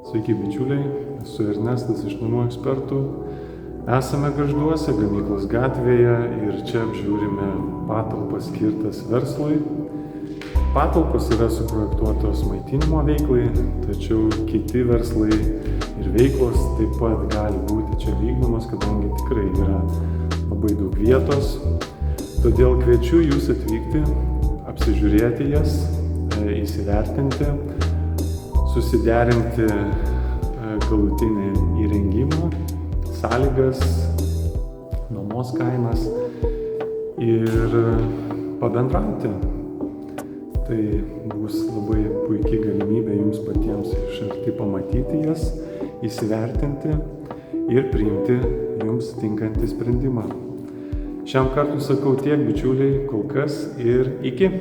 Sveiki bičiuliai, esu Ernestas iš Namų ekspertų. Esame Gargžduose, Gamyklos gatvėje ir čia apžiūrime patalpas skirtas verslui. Patalpos yra suprojektuotos maitinimo veiklai, tačiau kiti verslai ir veiklos taip pat gali būti čia vykdomos, kadangi tikrai yra labai daug vietos. Todėl kviečiu jūs atvykti, apsižiūrėti jas, įsivertinti, susiderinti galutinį įrengimą, sąlygas, nuomos kainas ir pabendrauti. Tai bus labai puikiai galimybė jums patiems iš arti pamatyti jas, įsivertinti ir priimti jums tinkantį sprendimą. Šiam kartui sakau tiek, bičiuliai, kol kas ir iki.